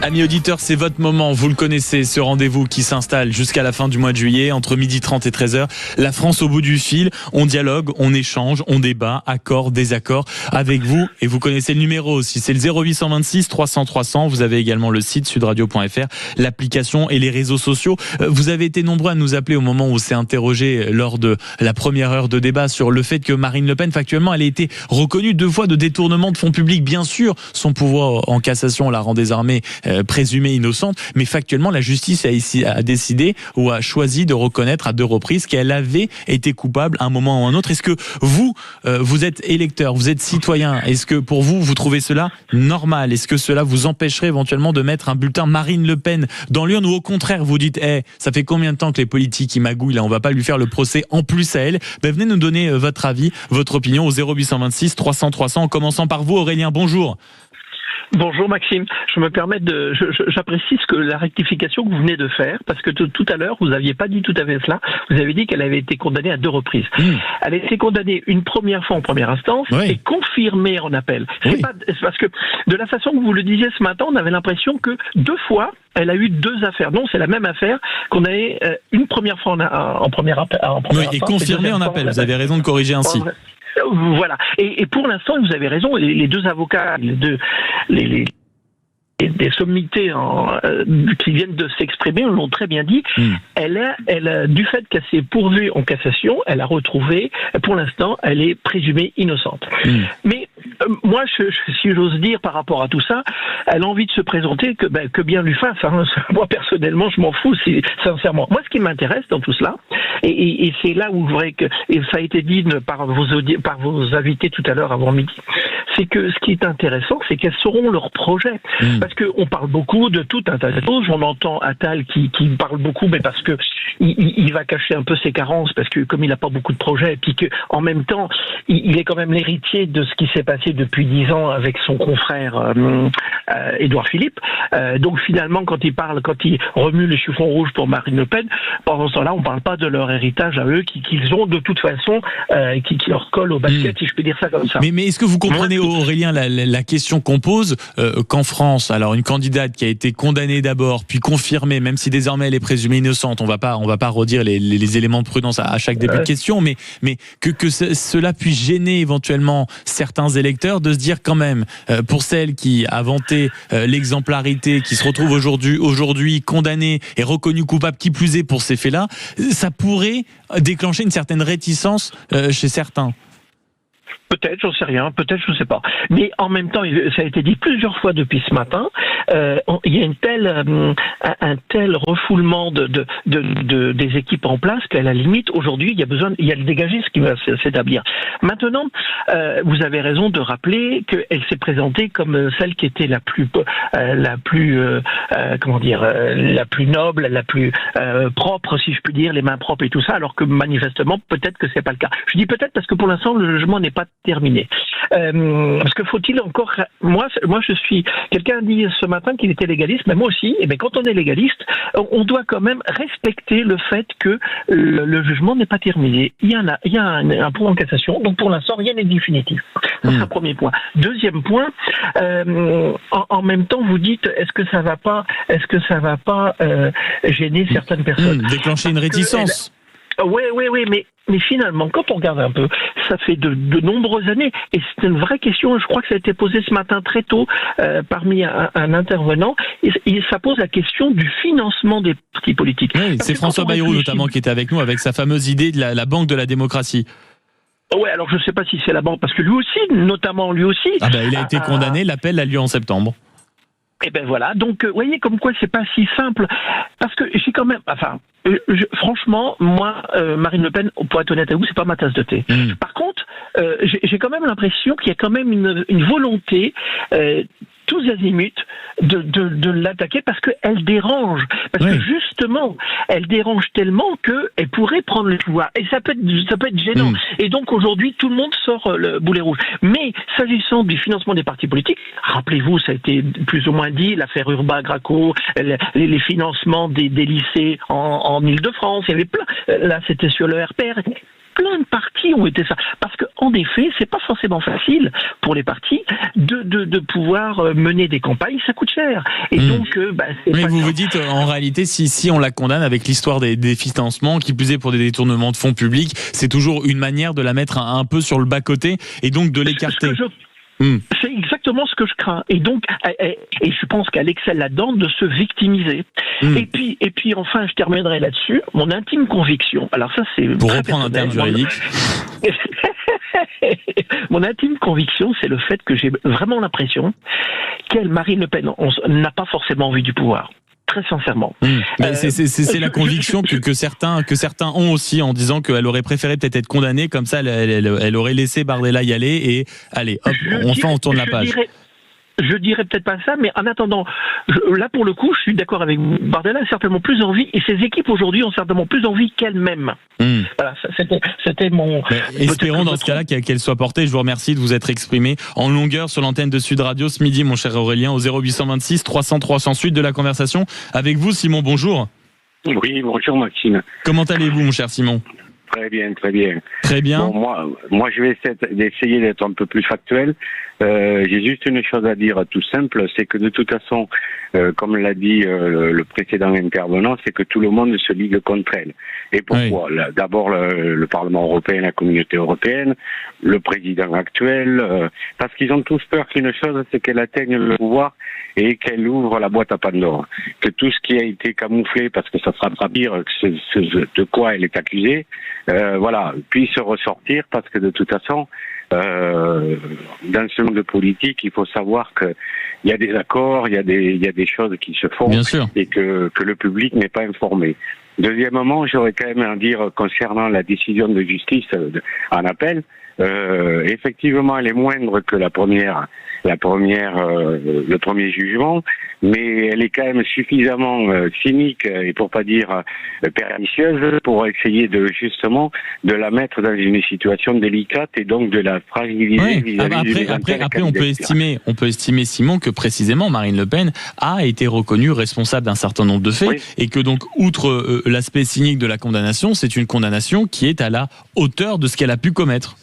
Amis auditeurs, c'est votre moment, vous le connaissez, ce rendez-vous qui s'installe jusqu'à la fin du mois de juillet, entre 12h30 et 13h. La France au bout du fil, on dialogue, on échange, on débat, accords, désaccords avec vous. Et vous connaissez le numéro aussi, c'est le 0826 300 300. Vous avez également le site sudradio.fr, l'application et les réseaux sociaux. Vous avez été nombreux à nous appeler au moment où on s'est interrogé lors de la première heure de débat sur le fait que Marine Le Pen, factuellement, elle a été reconnue 2 fois de détournement de fonds publics. Bien sûr, son pouvoir en cassation la rend désormais présumée innocente, mais factuellement, la justice a décidé ou a choisi de reconnaître à 2 reprises qu'elle avait été coupable à un moment ou à un autre. Est-ce que vous êtes électeur, vous êtes citoyen, est-ce que pour vous, vous trouvez cela normal? Est-ce que cela vous empêcherait éventuellement de mettre un bulletin Marine Le Pen dans l'urne, ou au contraire, vous dites, ça fait combien de temps que les politiques y magouillent, là, on va pas lui faire le procès en plus à elle? Venez nous donner votre avis, votre opinion au 0826 300 300, en commençant par vous, Aurélien. Bonjour. Bonjour Maxime, je me permets j'apprécie la rectification que vous venez de faire, parce que tout à l'heure, vous n'aviez pas dit tout à fait cela, vous avez dit qu'elle avait été condamnée à 2 reprises. Elle a été condamnée une première fois en première instance et confirmée en appel. C'est parce que, de la façon que vous le disiez ce matin, on avait l'impression que 2 fois, elle a eu 2 affaires. Non, c'est la même affaire qu'on avait une première fois en première instance. Et confirmée en appel, vous avez raison de corriger ainsi. Voilà. Et pour l'instant, vous avez raison, les 2 avocats, des sommités qui viennent de s'exprimer l'ont très bien dit. Elle, du fait qu'elle s'est pourvue en cassation, elle a retrouvé, pour l'instant, elle est présumée innocente. Mais moi, si j'ose dire par rapport à tout ça, elle a envie de se présenter, que bien lui fasse. Moi, personnellement, je m'en fous, sincèrement. Moi, ce qui m'intéresse dans tout cela, et c'est là où je voudrais que, et ça a été dit par vos invités tout à l'heure avant midi, c'est que ce qui est intéressant, c'est quels seront leurs projets. Parce qu'on parle beaucoup de tout un tas de choses. On entend Attal qui parle beaucoup, mais parce que il va cacher un peu ses carences, parce que comme il n'a pas beaucoup de projets, et puis qu'en même temps, il est quand même l'héritier de ce qui s'est passé depuis 10 ans avec son confrère Édouard Philippe. Donc finalement, quand il remue les chiffons rouges pour Marine Le Pen, pendant ce temps-là, on ne parle pas de leur héritage à eux, qu'ils ont de toute façon, qui leur colle au basket, si je peux dire ça comme ça. Mais est-ce que vous comprenez, Aurélien, la question qu'on pose, qu'en France, alors une candidate qui a été condamnée d'abord, puis confirmée, même si désormais elle est présumée innocente, on va pas redire les éléments de prudence à chaque début de question, mais que cela puisse gêner éventuellement certains électeurs de se dire quand même, pour celle qui a vanté l'exemplarité, qui se retrouve aujourd'hui condamnée et reconnue coupable, qui plus est pour ces faits-là, ça pourrait déclencher une certaine réticence chez certains. Peut-être, j'en sais rien, peut-être, je ne sais pas. Mais en même temps, ça a été dit plusieurs fois depuis ce matin, il y a un tel refoulement des équipes en place qu'à la limite, aujourd'hui, il y a le dégagisme qui va s'établir. Maintenant, vous avez raison de rappeler qu'elle s'est présentée comme celle qui était la plus noble, la plus propre, si je puis dire, les mains propres et tout ça, alors que manifestement, peut-être que c'est pas le cas. Je dis peut-être parce que pour l'instant, le jugement n'est pas terminé. Parce que faut-il encore... Moi, je suis... Quelqu'un a dit ce matin qu'il était légaliste, mais moi aussi. Et bien, quand on est légaliste, on doit quand même respecter le fait que le jugement n'est pas terminé. Il y a un point en cassation, donc pour l'instant, rien n'est définitif. Ça, c'est un premier point. Deuxième point, en même temps, vous dites, est-ce que ça va pas gêner certaines personnes? Déclencher une réticence. Oui, mais finalement, quand on regarde un peu, ça fait de nombreuses années, et c'est une vraie question, je crois que ça a été posé ce matin très tôt parmi un intervenant, et ça pose la question du financement des partis politiques. Oui, c'est François Bayrou notamment qui était avec nous avec sa fameuse idée de la banque de la démocratie. Ouais, alors je ne sais pas si c'est la banque, parce que lui aussi, il a été condamné, l'appel a lieu en septembre. Et ben voilà, donc vous voyez comme quoi c'est pas si simple, parce que j'ai quand même, franchement, moi, Marine Le Pen, pour être honnête avec vous, c'est pas ma tasse de thé. Par contre, j'ai quand même l'impression qu'il y a quand même une volonté tous azimuts de l'attaquer parce qu'elle dérange. Parce que justement, elle dérange tellement qu'elle pourrait prendre le pouvoir. Et ça peut être gênant. Et donc aujourd'hui, tout le monde sort le boulet rouge. Mais s'agissant du financement des partis politiques, rappelez-vous, ça a été plus ou moins dit, l'affaire Urbain-Graco, les financements des lycées en Ile-de-France, il y avait plein. Là, c'était sur le RPR. plein de partis ont été ça. Parce qu'en effet, c'est pas forcément facile pour les partis de pouvoir mener des campagnes, ça coûte cher. Et donc, c'est mais pas vous dites, en réalité, si on la condamne avec l'histoire des financements, qui plus est pour des détournements de fonds publics, c'est toujours une manière de la mettre un peu sur le bas-côté et donc de l'écarter. C'est exactement ce que je crains. Et donc, et je pense qu'elle excelle là-dedans de se victimiser. Et puis, enfin, je terminerai là-dessus. Mon intime conviction. Alors ça, c'est pour reprendre un terme juridique. Mon intime conviction, c'est le fait que j'ai vraiment l'impression qu'elle, Marine Le Pen, n'a pas forcément envie du pouvoir. Très sincèrement. C'est la conviction que certains ont aussi, en disant qu'elle aurait préféré peut-être être condamnée, comme ça elle aurait laissé Bardella y aller et allez, hop, on tourne la page. Je dirais peut-être pas ça, mais en attendant, là pour le coup, je suis d'accord avec vous. Bardella a certainement plus envie, et ses équipes aujourd'hui ont certainement plus envie qu'elle-même. Voilà, c'était mon... espérons dans ce cas-là qu'elle soit portée. Je vous remercie de vous être exprimé en longueur sur l'antenne de Sud Radio ce midi, mon cher Aurélien, au 0826 300 300. Suite de la conversation avec vous, Simon, bonjour. Oui, bonjour Maxime. Comment allez-vous, mon cher Simon ? Très bien, très bien. Très bien. Bon, moi, je vais essayer d'être un peu plus factuel. J'ai juste une chose à dire tout simple, c'est que de toute façon, comme l'a dit le précédent intervenant, c'est que tout le monde se ligue contre elle. Et pourquoi ? D'abord le Parlement européen, la Communauté européenne, le président actuel, parce qu'ils ont tous peur qu'une chose, c'est qu'elle atteigne le pouvoir et qu'elle ouvre la boîte à Pandore. Que tout ce qui a été camouflé, parce que ça sera pas pire que ce de quoi elle est accusée, puisse ressortir, parce que de toute façon, dans ce monde politique, il faut savoir que il y a des accords, il y a des choses qui se font, et que le public n'est pas informé. Deuxièmement, j'aurais quand même à dire concernant la décision de justice en appel, effectivement, elle est moindre que le premier jugement, mais elle est quand même suffisamment cynique et pour pas dire pernicieuse pour essayer de la mettre dans une situation délicate et donc de la fragiliser vis-à-vis des intérêts. Après, on peut estimer, Simon, que précisément Marine Le Pen a été reconnue responsable d'un certain nombre de faits, et que donc, outre l'aspect cynique de la condamnation, c'est une condamnation qui est à la hauteur de ce qu'elle a pu commettre.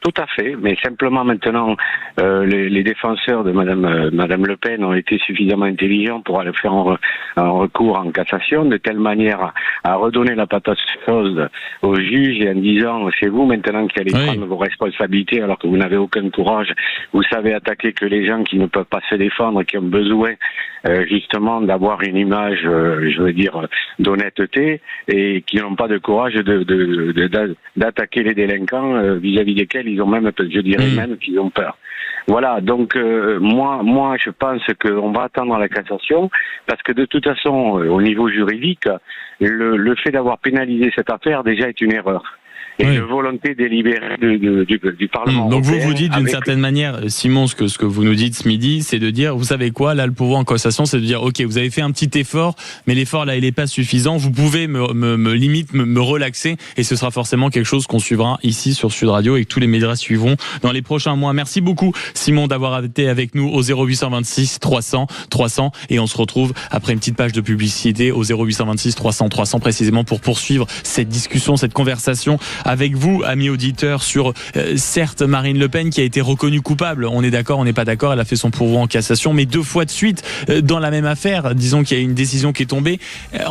Tout à fait, mais simplement maintenant, les défenseurs de Madame Le Pen ont été suffisamment intelligents pour aller faire un recours en cassation, de telle manière à redonner la patate chaude au juge et en disant c'est vous maintenant qui allez prendre vos responsabilités alors que vous n'avez aucun courage, vous savez attaquer que les gens qui ne peuvent pas se défendre, qui ont besoin justement d'avoir une image, d'honnêteté et qui n'ont pas de courage d'attaquer les délinquants vis-à-vis desquels ils ont même, je dirais même qu'ils ont peur. Voilà, donc moi je pense qu'on va attendre la cassation parce que de toute façon au niveau juridique, le fait d'avoir pénalisé cette affaire déjà est une erreur. Et une volonté délibérée du Parlement donc européen. vous dites d'une certaine manière, Simon, ce que vous nous dites ce midi, c'est de dire, vous savez quoi, là le pouvoir en cassation, c'est de dire, ok, vous avez fait un petit effort, mais l'effort là il n'est pas suffisant, vous pouvez me relaxer, et ce sera forcément quelque chose qu'on suivra ici sur Sud Radio et que tous les médias suivront dans les prochains mois. Merci beaucoup Simon d'avoir été avec nous au 0826 300 300, et on se retrouve après une petite page de publicité au 0826 300 300 précisément pour poursuivre cette discussion, cette conversation avec vous, amis auditeurs, sur certes Marine Le Pen qui a été reconnue coupable. On est d'accord, on n'est pas d'accord, elle a fait son pourvoi en cassation, mais 2 fois de suite dans la même affaire. Disons qu'il y a une décision qui est tombée.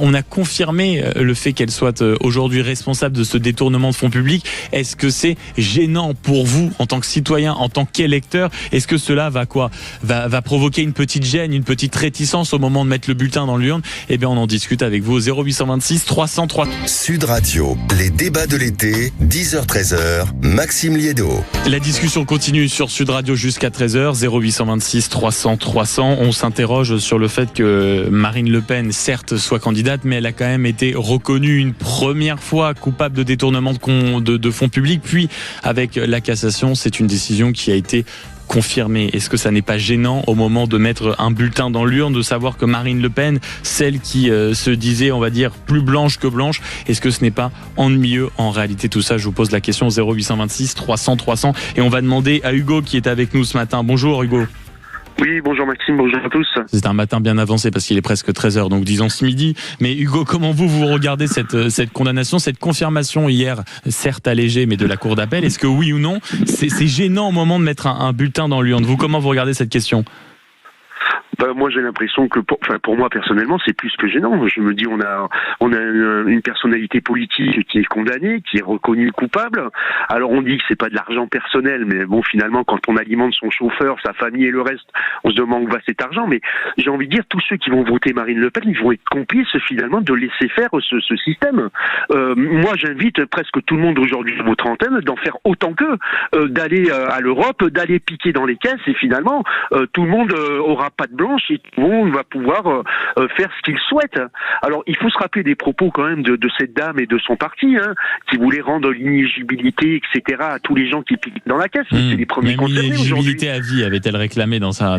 On a confirmé le fait qu'elle soit aujourd'hui responsable de ce détournement de fonds publics. Est-ce que c'est gênant pour vous en tant que citoyen, en tant qu'électeur ? Est-ce que cela va provoquer une petite gêne, une petite réticence au moment de mettre le bulletin dans l'urne ? Eh bien, on en discute avec vous au 0826 300 300. Sud Radio, les débats de l'été. 10h-13h, Maxime Liédo. La discussion continue sur Sud Radio jusqu'à 13h, 0826 300 300. On s'interroge sur le fait que Marine Le Pen, certes, soit candidate, mais elle a quand même été reconnue une première fois coupable de détournement de fonds publics. Puis, avec la cassation, c'est une décision qui a été confirmé. Est-ce que ça n'est pas gênant au moment de mettre un bulletin dans l'urne de savoir que Marine Le Pen, celle qui se disait, on va dire, plus blanche que blanche, est-ce que ce n'est pas ennuyeux en réalité tout ça ? Je vous pose la question 0826 300 300 et on va demander à Hugo qui est avec nous ce matin. Bonjour Hugo. Oui, bonjour Maxime, bonjour à tous. C'est un matin bien avancé parce qu'il est presque 13h, donc disons ce midi. Mais Hugo, comment vous regardez cette condamnation, cette confirmation hier, certes allégée, mais de la Cour d'appel? Est-ce que oui ou non, c'est gênant au moment de mettre un bulletin dans l'urne? Vous, comment vous regardez cette question? Moi, j'ai l'impression que, pour moi personnellement, c'est plus que gênant. Je me dis, on a une personnalité politique qui est condamnée, qui est reconnue coupable. Alors, on dit que c'est pas de l'argent personnel, mais bon, finalement, quand on alimente son chauffeur, sa famille et le reste, on se demande où va cet argent. Mais j'ai envie de dire, tous ceux qui vont voter Marine Le Pen, ils vont être complices finalement de laisser faire ce système. Moi, j'invite presque tout le monde aujourd'hui à vos trentaines d'en faire autant qu'eux, d'aller à l'Europe, d'aller piquer dans les caisses, et finalement, tout le monde aura pas de blanche et tout le monde va pouvoir faire ce qu'il souhaite. Alors, il faut se rappeler des propos quand même de cette dame et de son parti, qui voulait rendre l'inéligibilité, etc., à tous les gens qui piquent dans la caisse. C'est les premiers concernés aujourd'hui. L'inéligibilité à vie, avait-elle réclamé dans sa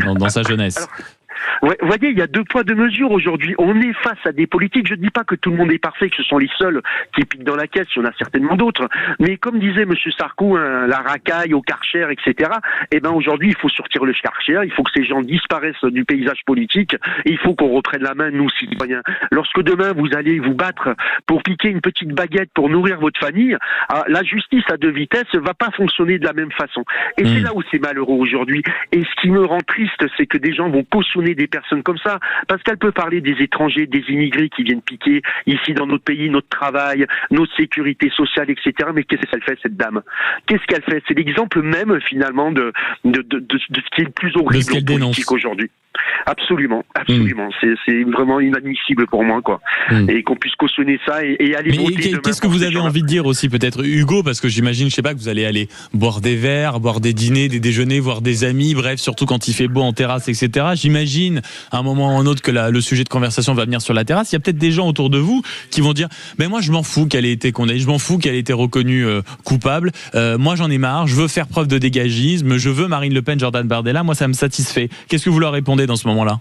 jeunesse. Alors, ouais, vous voyez, il y a 2 poids 2 mesures aujourd'hui. On est face à des politiques. Je ne dis pas que tout le monde est parfait, que ce sont les seuls qui piquent dans la caisse. Il y en a certainement d'autres. Mais comme disait Monsieur Sarko, la racaille au Karcher, etc. Eh ben aujourd'hui, il faut sortir le Karcher. Il faut que ces gens disparaissent du paysage politique. Et il faut qu'on reprenne la main, nous citoyens. Lorsque demain vous allez vous battre pour piquer une petite baguette pour nourrir votre famille, la justice à 2 vitesses va pas fonctionner de la même façon. Et c'est là où c'est malheureux aujourd'hui. Et ce qui me rend triste, c'est que des gens vont cautionner des personnes comme ça, parce qu'elle peut parler des étrangers, des immigrés qui viennent piquer ici dans notre pays, notre travail, notre sécurité sociale, etc. Mais qu'est-ce qu'elle fait, cette dame? Qu'est-ce qu'elle fait? C'est l'exemple même, finalement, de ce qui est le plus horrible en politique aujourd'hui. Absolument. C'est vraiment inadmissible pour moi, quoi. Et qu'on puisse cautionner ça et aller voter. Mais qu'est-ce que vous avez envie de dire aussi, peut-être, Hugo, parce que j'imagine, je sais pas, que vous allez aller boire des verres, boire des dîners, des déjeuners, voir des amis, bref, surtout quand il fait beau en terrasse, etc. J'imagine, à un moment ou un autre, que le sujet de conversation va venir sur la terrasse. Il y a peut-être des gens autour de vous qui vont dire, mais moi, je m'en fous qu'elle ait été condamnée, je m'en fous qu'elle ait été reconnue coupable. Moi, j'en ai marre, je veux faire preuve de dégagisme, je veux Marine Le Pen, Jordan Bardella, moi, ça me satisfait. Qu'est-ce que vous leur répondez dans ce moment-là?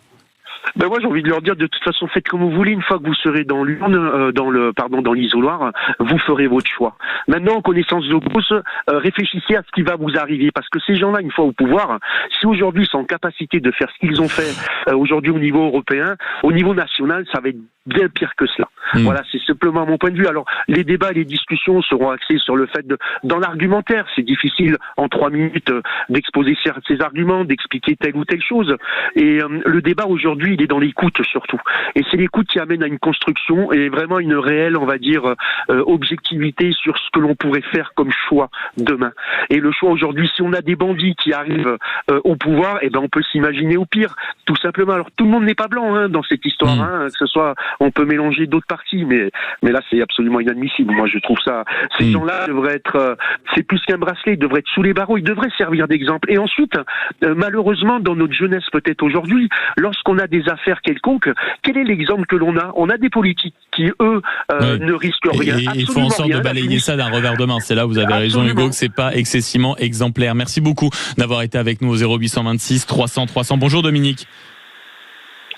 Ben moi j'ai envie de leur dire, de toute façon, faites comme vous voulez. Une fois que vous serez dans l'urne, dans l'isoloir, vous ferez votre choix. Maintenant, en connaissance de cause, réfléchissez à ce qui va vous arriver, parce que ces gens-là, une fois au pouvoir, si aujourd'hui ils sont en capacité de faire ce qu'ils ont fait aujourd'hui au niveau européen, au niveau national, ça va être bien pire que cela. Voilà, c'est simplement mon point de vue. Alors, les débats, les discussions seront axés sur le fait dans l'argumentaire. C'est difficile en 3 minutes d'exposer ces arguments, d'expliquer telle ou telle chose. Et le débat aujourd'hui, il est dans l'écoute surtout. Et c'est l'écoute qui amène à une construction et vraiment une réelle, on va dire, objectivité sur ce que l'on pourrait faire comme choix demain. Et le choix aujourd'hui, si on a des bandits qui arrivent au pouvoir, eh ben on peut s'imaginer au pire, tout simplement. Alors tout le monde n'est pas blanc dans cette histoire, que ce soit, on peut mélanger d'autres partis, mais là c'est absolument inadmissible. Moi je trouve ça, ces gens-là devraient être, c'est plus qu'un bracelet, ils devraient être sous les barreaux, ils devraient servir d'exemple. Et ensuite, malheureusement, dans notre jeunesse peut-être aujourd'hui, lorsqu'on a des affaires quelconques, quel est l'exemple que l'on a? On a des politiques qui, eux, ne risquent rien. Et il faut en sorte de balayer ça d'un revers de main. C'est là où vous avez raison, Hugo, que c'est pas excessivement exemplaire. Merci beaucoup d'avoir été avec nous au 0826 300 300. Bonjour Dominique.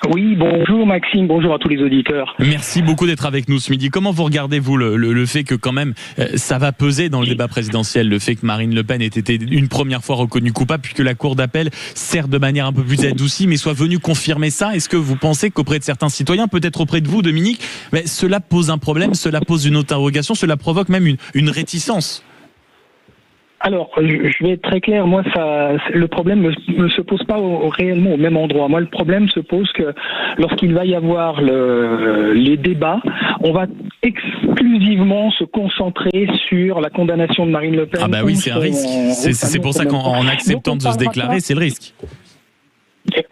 Oui, bonjour Maxime, bonjour à tous les auditeurs. Merci beaucoup d'être avec nous ce midi. Comment vous regardez-vous le fait que quand même ça va peser dans le débat présidentiel, le fait que Marine Le Pen ait été une première fois reconnue coupable, puis que la Cour d'appel, certes de manière un peu plus adoucie, mais soit venue confirmer ça? Est-ce que vous pensez qu'auprès de certains citoyens, peut-être auprès de vous Dominique, cela pose un problème, cela pose une interrogation, cela provoque même une réticence? Alors, je vais être très clair. Moi, le problème ne se pose pas réellement au même endroit. Moi, le problème se pose que lorsqu'il va y avoir les débats, on va exclusivement se concentrer sur la condamnation de Marine Le Pen. Ah bah oui, c'est un risque. C'est pour ça qu'en acceptant de se déclarer, c'est le risque.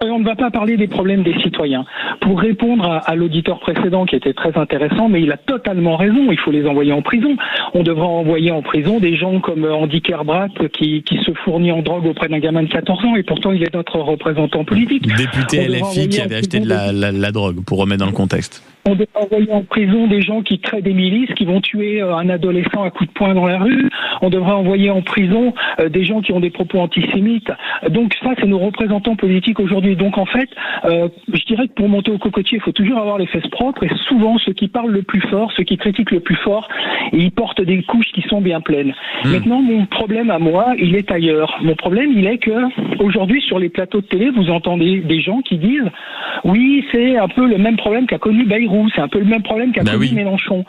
On ne va pas parler des problèmes des citoyens. Pour répondre à l'auditeur précédent qui était très intéressant, mais il a totalement raison, il faut les envoyer en prison. On devra envoyer en prison des gens comme Andy Kerbrat qui se fournit en drogue auprès d'un gamin de 14 ans et pourtant il est notre représentant politique. Député LFI qui avait acheté de la drogue, pour remettre dans le contexte. On devra envoyer en prison des gens qui créent des milices, qui vont tuer un adolescent à coups de poing dans la rue. On devra envoyer en prison des gens qui ont des propos antisémites. Donc ça, c'est nos représentants politiques aujourd'hui. particulier. Donc en fait, je dirais que pour monter au cocotier, il faut toujours avoir les fesses propres, et souvent ceux qui parlent le plus fort, ceux qui critiquent le plus fort, ils portent des couches qui sont bien pleines. Maintenant, mon problème à moi, il est ailleurs. Mon problème, il est que aujourd'hui, sur les plateaux de télé, vous entendez des gens qui disent « Oui, c'est un peu le même problème qu'a connu Bayrou, c'est un peu le même problème qu'a connu Mélenchon. »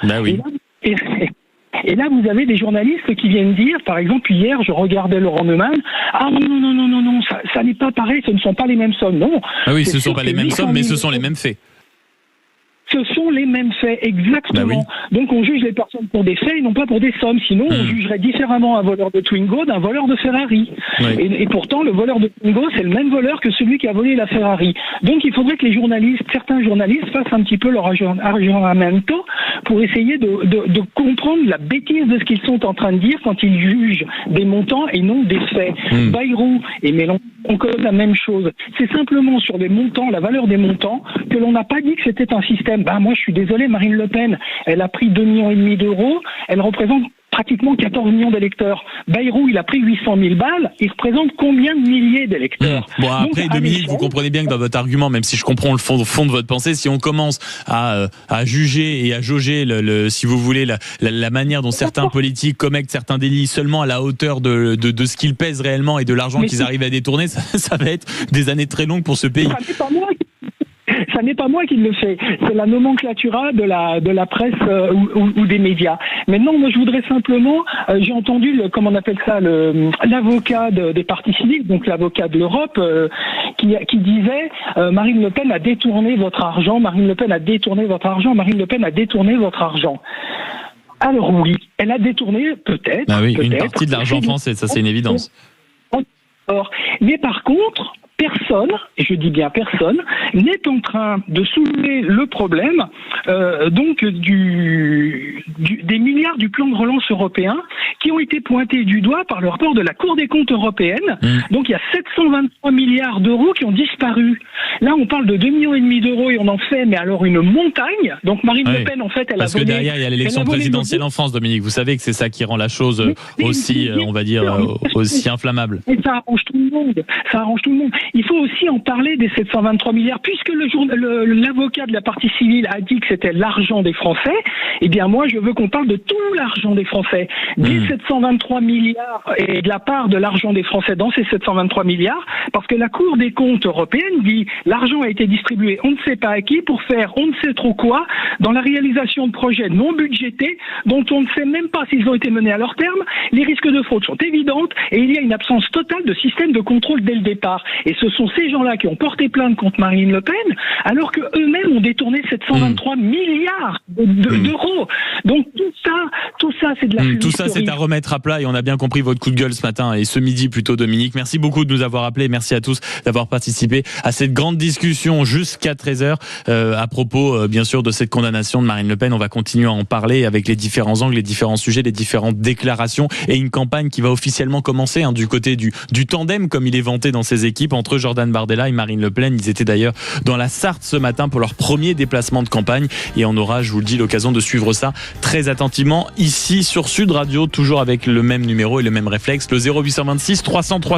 Et là, vous avez des journalistes qui viennent dire, par exemple, hier, je regardais Laurent Neumann, « Ah non, ça n'est pas pareil, ce ne sont pas les mêmes sommes. » Non. Ah oui, ce ne sont pas les mêmes sommes, mais ce sont les mêmes faits. Ce sont les mêmes faits, exactement. Donc on juge les personnes pour des faits et non pas pour des sommes. Sinon, on jugerait différemment un voleur de Twingo d'un voleur de Ferrari. Et pourtant, le voleur de Twingo, c'est le même voleur que celui qui a volé la Ferrari. Donc il faudrait que les journalistes, certains journalistes, fassent un petit peu leur aggiornamento pour essayer de comprendre la bêtise de ce qu'ils sont en train de dire quand ils jugent des montants et non des faits. Bayrou et Mélenchon ont cause la même chose. C'est simplement sur des montants, la valeur des montants, que l'on n'a pas dit que c'était un système. Moi, je suis désolé, Marine Le Pen, elle a pris 2,5 millions d'euros, elle représente pratiquement 14 millions d'électeurs. Bayrou, il a pris 800 000 balles, il représente combien de milliers d'électeurs? Bon, après, Dominique, vous comprenez bien que dans votre argument, même si je comprends le fond de votre pensée, si on commence à juger et à jauger, si vous voulez, la manière dont certains politiques commettent certains délits seulement à la hauteur de ce qu'ils pèsent réellement et de l'argent qu'ils arrivent à détourner, ça va être des années très longues pour ce pays. Ça n'est pas moi qui le fais, c'est la nomenclatura de la presse ou des médias. Maintenant, moi, je voudrais simplement, j'ai entendu comment on appelle ça, l'avocat des partis civiques, donc l'avocat de l'Europe, qui disait Marine Le Pen a détourné votre argent, Marine Le Pen a détourné votre argent, Marine Le Pen a détourné votre argent. Alors oui, elle a détourné peut-être. Ah oui, une partie de l'argent français, ça c'est une évidence. Mais par contre, personne, et je dis bien personne, n'est en train de soulever le problème donc des milliards du plan de relance européen qui ont été pointés du doigt par le rapport de la Cour des comptes européenne. Donc il y a 723 milliards d'euros qui ont disparu. Là, on parle de 2,5 millions d'euros et on en fait, mais alors une montagne. Donc Marine Le Pen, en fait, elle Parce a volé... Parce que derrière, il y a l'élection présidentielle en France, Dominique. Vous savez que c'est ça qui rend la chose aussi, on va dire, aussi inflammable. Et ça arrange tout le monde. Ça arrange tout le monde. Il faut aussi en parler des 723 milliards. Puisque l'avocat de la partie civile a dit que c'était l'argent des Français, eh bien moi, je veux qu'on parle de tout l'argent des Français. Des 723 milliards et de la part de l'argent des Français dans ces 723 milliards, parce que la Cour des comptes européenne dit l'argent a été distribué on ne sait pas à qui pour faire on ne sait trop quoi dans la réalisation de projets non budgétés dont on ne sait même pas s'ils ont été menés à leur terme. Les risques de fraude sont évidents et il y a une absence totale de système de contrôle dès le départ. Et ce sont ces gens-là qui ont porté plainte contre Marine Le Pen alors qu'eux-mêmes ont détourné 723 milliards d'euros. Donc tout ça c'est de la tout ça c'est à remettre à plat et on a bien compris votre coup de gueule ce matin et ce midi plutôt, Dominique. Merci beaucoup de nous avoir appelés. Merci à tous d'avoir participé à cette grande discussion jusqu'à 13h à propos bien sûr de cette condamnation de Marine Le Pen. On va continuer à en parler avec les différents angles, les différents sujets, les différentes déclarations et une campagne qui va officiellement commencer du côté du tandem comme il est vanté dans ses équipes entre Jordan Bardella et Marine Le Pen. Ils étaient d'ailleurs dans la Sarthe ce matin pour leur premier déplacement de campagne et on aura, je vous le dis, l'occasion de suivre ça très attentivement ici sur Sud Radio, toujours avec le même numéro et le même réflexe, le 0826 300 300.